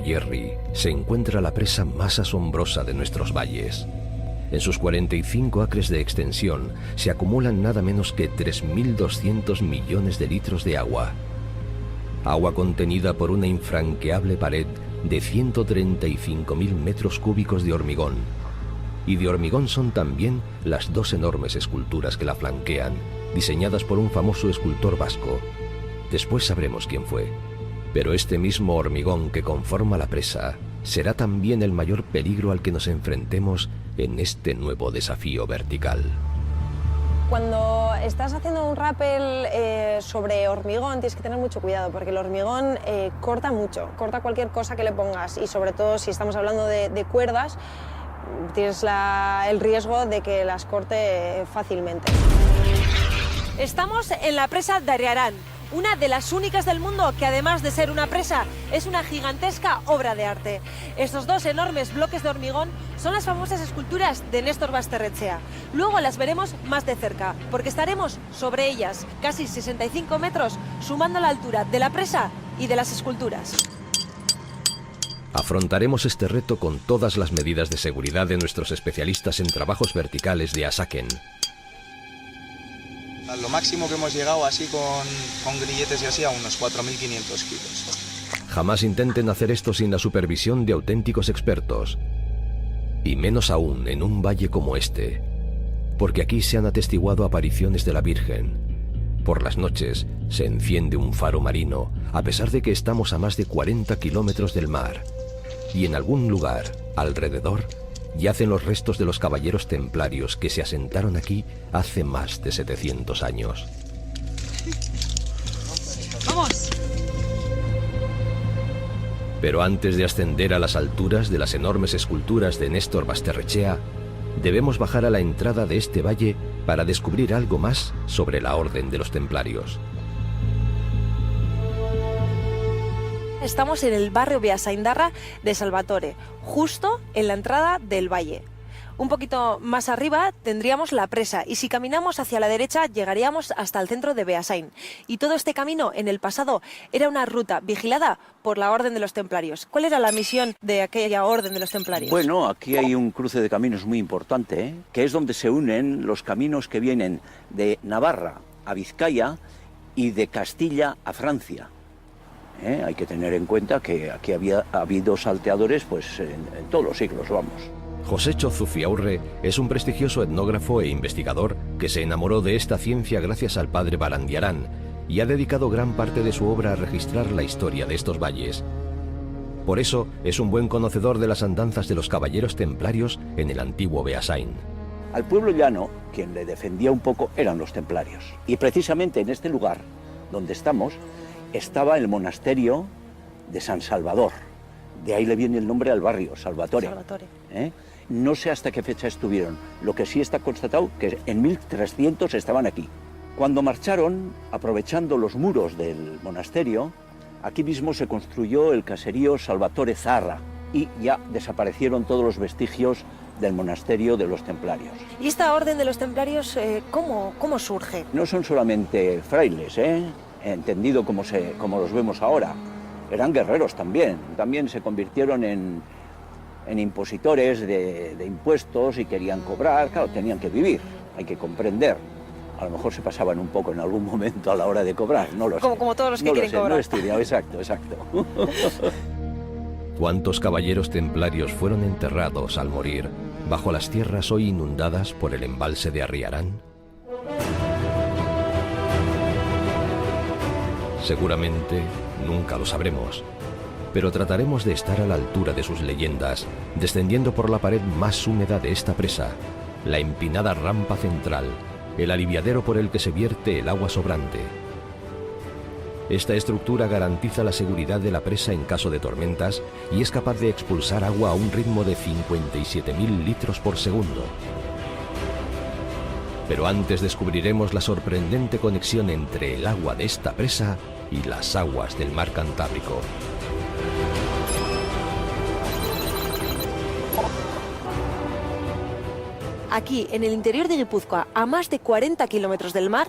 Ayerri se encuentra la presa más asombrosa de nuestros valles. En sus 45 acres de extensión se acumulan nada menos que 3.200 millones de litros de agua. Agua contenida por una infranqueable pared de 135.000 metros cúbicos de hormigón. Y de hormigón son también las dos enormes esculturas que la flanquean, diseñadas por un famoso escultor vasco. Después sabremos quién fue. Pero este mismo hormigón que conforma la presa será también el mayor peligro al que nos enfrentemos en este nuevo desafío vertical. Cuando estás haciendo un rappel sobre hormigón tienes que tener mucho cuidado porque el hormigón corta mucho, corta cualquier cosa que le pongas y sobre todo si estamos hablando de cuerdas tienes el riesgo de que las corte fácilmente. Estamos en la presa de Arriaran, una de las únicas del mundo que además de ser una presa es una gigantesca obra de arte. Estos dos enormes bloques de hormigón son las famosas esculturas de Néstor Basterrechea. Luego las veremos más de cerca porque estaremos sobre ellas, casi 65 metros, sumando la altura de la presa y de las esculturas. Afrontaremos este reto con todas las medidas de seguridad de nuestros especialistas en trabajos verticales de Asaken. A lo máximo que hemos llegado así con grilletes y así a unos 4.500 kilos. Jamás intenten hacer esto sin la supervisión de auténticos expertos. Y menos aún en un valle como este, porque aquí se han atestiguado apariciones de la Virgen. Por las noches se enciende un faro marino, a pesar de que estamos a más de 40 kilómetros del mar. Y en algún lugar, alrededor, yacen los restos de los caballeros templarios que se asentaron aquí hace más de 700 años. ¡Vamos! Pero antes de ascender a las alturas de las enormes esculturas de Néstor Basterrechea, debemos bajar a la entrada de este valle para descubrir algo más sobre la Orden de los Templarios. Estamos en el barrio Beasaindarra de Salvatore, justo en la entrada del valle. Un poquito más arriba tendríamos la presa y si caminamos hacia la derecha llegaríamos hasta el centro de Beasain. Y todo este camino en el pasado era una ruta vigilada por la Orden de los Templarios. ¿Cuál era la misión de aquella Orden de los Templarios? Bueno, aquí hay un cruce de caminos muy importante, que es donde se unen los caminos que vienen de Navarra a Vizcaya y de Castilla a Francia. Hay que tener en cuenta que aquí ha habido salteadores pues, en todos los siglos, vamos. Josecho Zufiaurre es un prestigioso etnógrafo e investigador que se enamoró de esta ciencia gracias al padre Barandiarán y ha dedicado gran parte de su obra a registrar la historia de estos valles. Por eso es un buen conocedor de las andanzas de los caballeros templarios en el antiguo Beasain. Al pueblo llano, quien le defendía un poco eran los templarios. Y precisamente en este lugar, donde estamos, estaba el monasterio de San Salvador. De ahí le viene el nombre al barrio, Salvatore. No sé hasta qué fecha estuvieron. Lo que sí está constatado que en 1300 estaban aquí. Cuando marcharon, aprovechando los muros del monasterio, aquí mismo se construyó el caserío Salvatore Zarra y ya desaparecieron todos los vestigios del monasterio de los templarios. ¿Y esta Orden de los Templarios cómo surge? No son solamente frailes, entendido como los vemos ahora. Eran guerreros también se convirtieron en impositores de impuestos y querían cobrar, claro, tenían que vivir, hay que comprender. A lo mejor se pasaban un poco en algún momento a la hora de cobrar, no lo sé. Como todos los que quieren cobrar. No lo he estudiado, exacto. ¿Cuántos caballeros templarios fueron enterrados al morir bajo las tierras hoy inundadas por el embalse de Arriaran? Seguramente nunca lo sabremos, pero trataremos de estar a la altura de sus leyendas, descendiendo por la pared más húmeda de esta presa, la empinada rampa central, el aliviadero por el que se vierte el agua sobrante. Esta estructura garantiza la seguridad de la presa en caso de tormentas y es capaz de expulsar agua a un ritmo de 57.000 litros por segundo. Pero antes descubriremos la sorprendente conexión entre el agua de esta presa y las aguas del mar Cantábrico. Aquí, en el interior de Guipúzcoa, a más de 40 kilómetros del mar,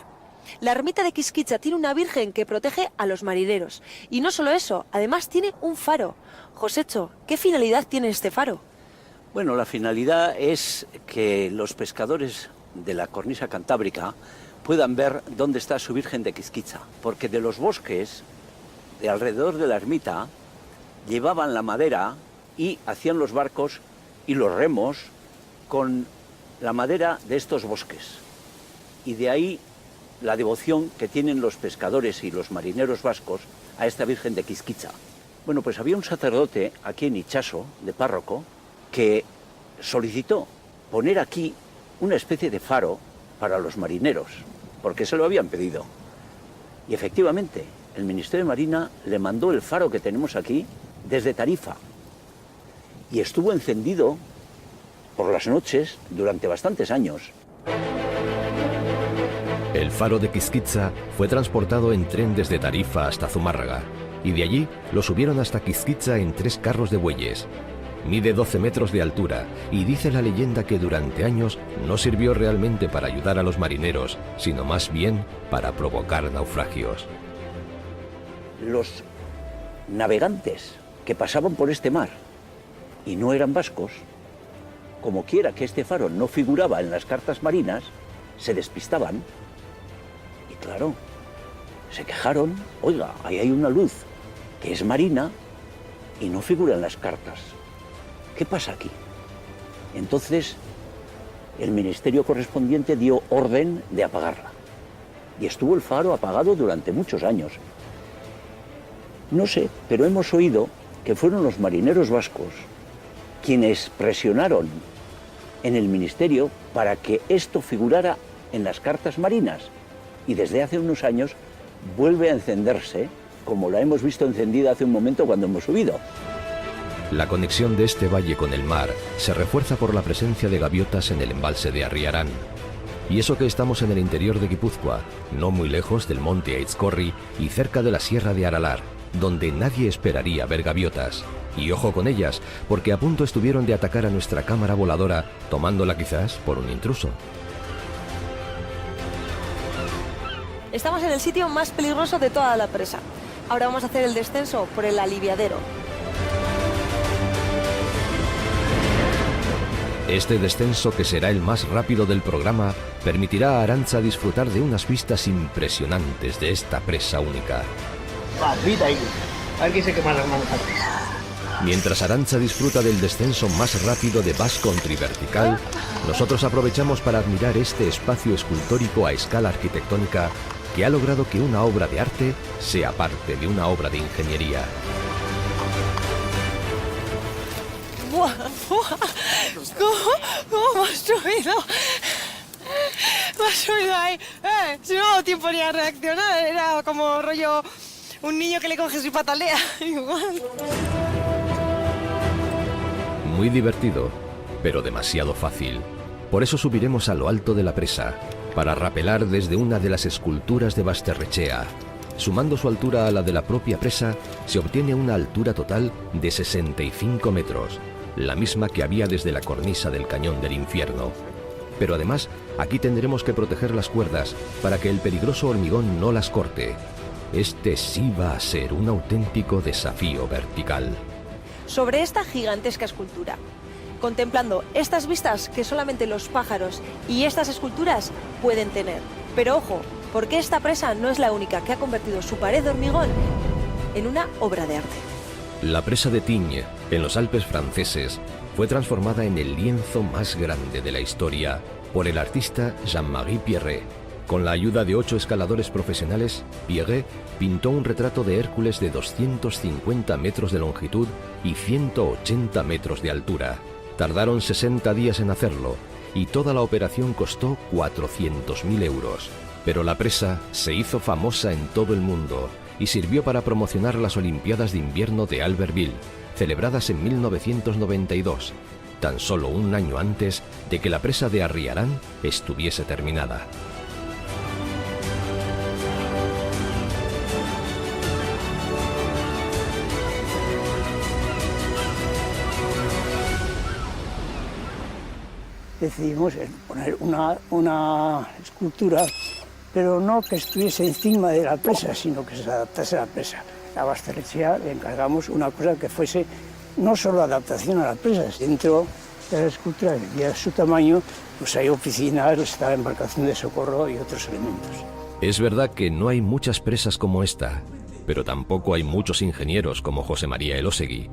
La ermita de Quisquitza tiene una virgen que protege a los marineros. Y no solo eso, además tiene un faro. Josecho, ¿qué finalidad tiene este faro? Bueno, la finalidad es que los pescadores de la cornisa cantábrica puedan ver dónde está su Virgen de Quisquitza, porque de los bosques de alrededor de la ermita llevaban la madera y hacían los barcos y los remos con la madera de estos bosques. Y de ahí la devoción que tienen los pescadores y los marineros vascos a esta Virgen de Quisquitza. Bueno, pues había un sacerdote aquí en Itxaso, de párroco, que solicitó poner aquí una especie de faro para los marineros, porque se lo habían pedido. Y efectivamente, el Ministerio de Marina le mandó el faro que tenemos aquí desde Tarifa. Y estuvo encendido por las noches durante bastantes años. El faro de Quisquitza fue transportado en tren desde Tarifa hasta Zumárraga, y de allí lo subieron hasta Quisquitza en 3 carros de bueyes. Mide 12 metros de altura y dice la leyenda que durante años no sirvió realmente para ayudar a los marineros, sino más bien para provocar naufragios. Los navegantes que pasaban por este mar y no eran vascos, como quiera que este faro no figuraba en las cartas marinas, se despistaban y claro, se quejaron: oiga, ahí hay una luz que es marina y no figura en las cartas. ¿Qué pasa aquí? Entonces, el ministerio correspondiente dio orden de apagarla. Y estuvo el faro apagado durante muchos años. No sé, pero hemos oído que fueron los marineros vascos quienes presionaron en el ministerio para que esto figurara en las cartas marinas. Y desde hace unos años vuelve a encenderse, como la hemos visto encendida hace un momento cuando hemos subido. La conexión de este valle con el mar se refuerza por la presencia de gaviotas en el embalse de Arriarán. Y eso que estamos en el interior de Guipúzcoa, no muy lejos del monte Aitzcorri y cerca de la sierra de Aralar, donde nadie esperaría ver gaviotas. Y ojo con ellas, porque a punto estuvieron de atacar a nuestra cámara voladora, tomándola quizás por un intruso. Estamos en el sitio más peligroso de toda la presa. Ahora vamos a hacer el descenso por el aliviadero. Este descenso, que será el más rápido del programa, permitirá a Arantza disfrutar de unas vistas impresionantes de esta presa única. Mientras Arantza disfruta del descenso más rápido de Basque Country vertical, nosotros aprovechamos para admirar este espacio escultórico a escala arquitectónica que ha logrado que una obra de arte sea parte de una obra de ingeniería. ¡Buah! ¿Cómo has subido? Me has subido ahí. Si no ha dado tiempo ni a reaccionar, era como rollo un niño que le coges y patalea. Igual. Muy divertido, pero demasiado fácil. Por eso subiremos a lo alto de la presa, para rapelar desde una de las esculturas de Basterrechea. Sumando su altura a la de la propia presa, se obtiene una altura total de 65 metros, la misma que había desde la cornisa del Cañón del Infierno. Pero además, aquí tendremos que proteger las cuerdas para que el peligroso hormigón no las corte. Este sí va a ser un auténtico desafío vertical. Sobre esta gigantesca escultura, contemplando estas vistas que solamente los pájaros y estas esculturas pueden tener. Pero ojo, porque esta presa no es la única que ha convertido su pared de hormigón en una obra de arte. La presa de Tignes, en los Alpes franceses, fue transformada en el lienzo más grande de la historia por el artista Jean-Marie Pierret. Con la ayuda de 8 escaladores profesionales, Pierret pintó un retrato de Hércules de 250 metros de longitud y 180 metros de altura. Tardaron 60 días en hacerlo y toda la operación costó 400.000 euros. Pero la presa se hizo famosa en todo el mundo y sirvió para promocionar las Olimpiadas de Invierno de Albertville, celebradas en 1992, tan solo un año antes de que la presa de Arriarán estuviese terminada. Decidimos poner una escultura pero no que estuviese encima de la presa, sino que se adaptase a la presa. A Basterrechea le encargamos una cosa que fuese no solo adaptación a la presa, dentro de la escultura, de su tamaño, pues hay oficinas, está la embarcación de socorro y otros elementos. Es verdad que no hay muchas presas como esta, pero tampoco hay muchos ingenieros como José María Elósegui.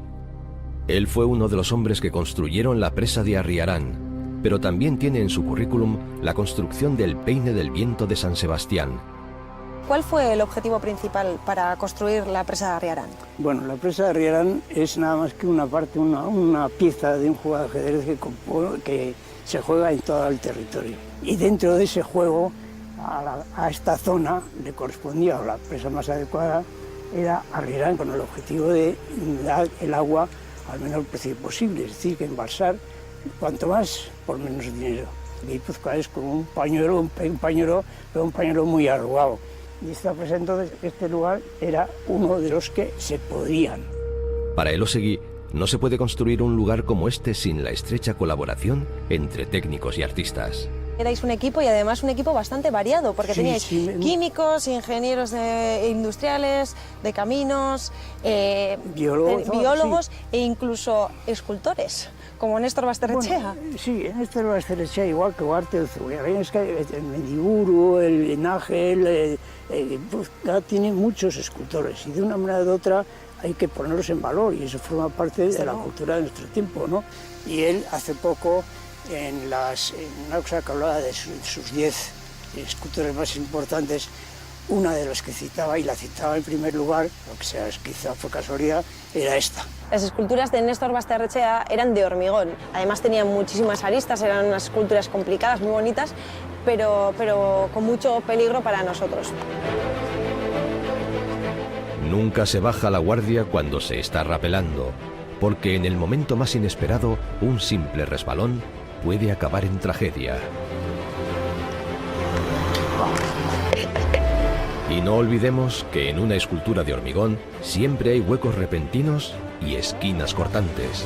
Él fue uno de los hombres que construyeron la presa de Arriarán, pero también tiene en su currículum la construcción del Peine del Viento de San Sebastián. ¿Cuál fue el objetivo principal para construir la presa de Arriarán? Bueno, la presa de Arriarán es nada más que una parte, una pieza de un juego de ajedrez que se juega en todo el territorio. Y dentro de ese juego, a esta zona le correspondía, o la presa más adecuada, era Arriarán, con el objetivo de dar el agua al menor precio posible, es decir, que embalsar cuanto más por menos dinero. Guipúzcoa es como un pañuelo, pero un pañuelo muy arrugado. Y esta presa, entonces, este lugar era uno de los que se podían. Para Elósegui, no se puede construir un lugar como este sin la estrecha colaboración entre técnicos y artistas. Erais un equipo y además un equipo bastante variado, porque teníais químicos, ingenieros industriales, de caminos, biólogos e incluso escultores, como Néstor Basterrechea. Bueno, sí, Néstor Basterrechea, igual que Ugarte de Zubiarrain, es que el Mendiburu, el Nájel, tiene muchos escultores y de una manera u otra hay que ponerlos en valor y eso forma parte de la cultura de nuestro tiempo, ¿no? Y él hace poco, en una cosa que hablaba de sus 10 escultores más importantes, una de las que citaba, y la citaba en primer lugar, lo que sea, quizá fue casualidad, era esta. Las esculturas de Néstor Basterrechea eran de hormigón, además tenían muchísimas aristas, eran unas esculturas complicadas, muy bonitas, pero con mucho peligro para nosotros. Nunca se baja la guardia cuando se está rapelando, porque en el momento más inesperado, un simple resbalón puede acabar en tragedia. Y no olvidemos que en una escultura de hormigón siempre hay huecos repentinos y esquinas cortantes.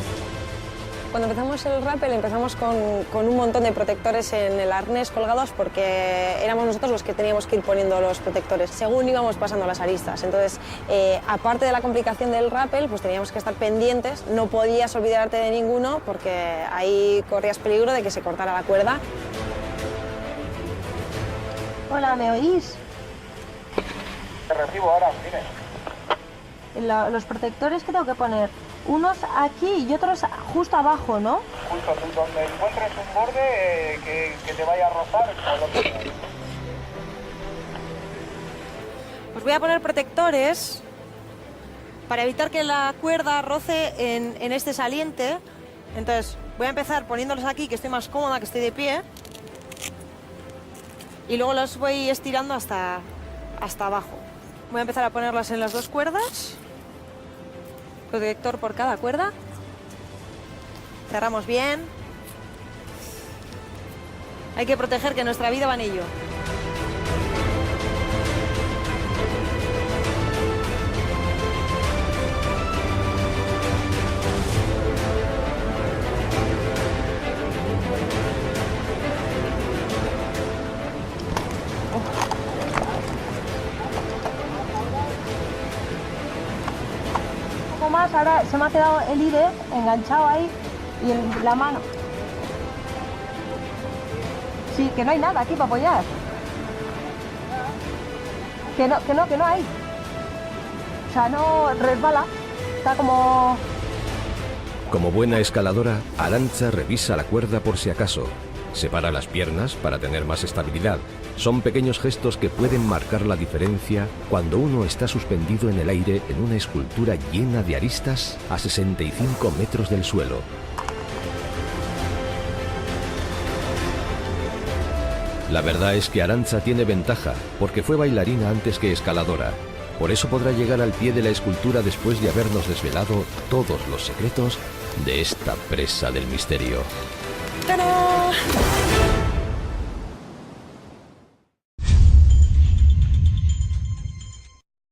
Cuando empezamos el rappel empezamos con un montón de protectores en el arnés colgados porque éramos nosotros los que teníamos que ir poniendo los protectores según íbamos pasando las aristas. Entonces, aparte de la complicación del rappel, pues teníamos que estar pendientes, no podías olvidarte de ninguno porque ahí corrías peligro de que se cortara la cuerda. Hola, ¿me oís? Te recibo ahora, dime. Los protectores que tengo que poner, unos aquí y otros justo abajo, ¿no? Justo, donde encuentres un borde que te vaya a rozar, Pues voy a poner protectores para evitar que la cuerda roce en este saliente. Entonces voy a empezar poniéndolos aquí, que estoy más cómoda, que estoy de pie. Y luego los voy estirando hasta abajo. Voy a empezar a ponerlas en las dos cuerdas. Protector por cada cuerda. Cerramos bien. Hay que proteger, que nuestra vida va en ello. Más, ahora se me ha quedado el IDE enganchado ahí y la mano. Sí, que no hay nada aquí para apoyar. Que no hay. O sea, no resbala. Está como... Como buena escaladora, Arantxa revisa la cuerda por si acaso. Separa las piernas para tener más estabilidad. Son pequeños gestos que pueden marcar la diferencia cuando uno está suspendido en el aire en una escultura llena de aristas a 65 metros del suelo. La verdad es que Arantxa tiene ventaja, porque fue bailarina antes que escaladora. Por eso podrá llegar al pie de la escultura después de habernos desvelado todos los secretos de esta presa del misterio. ¡Tarán!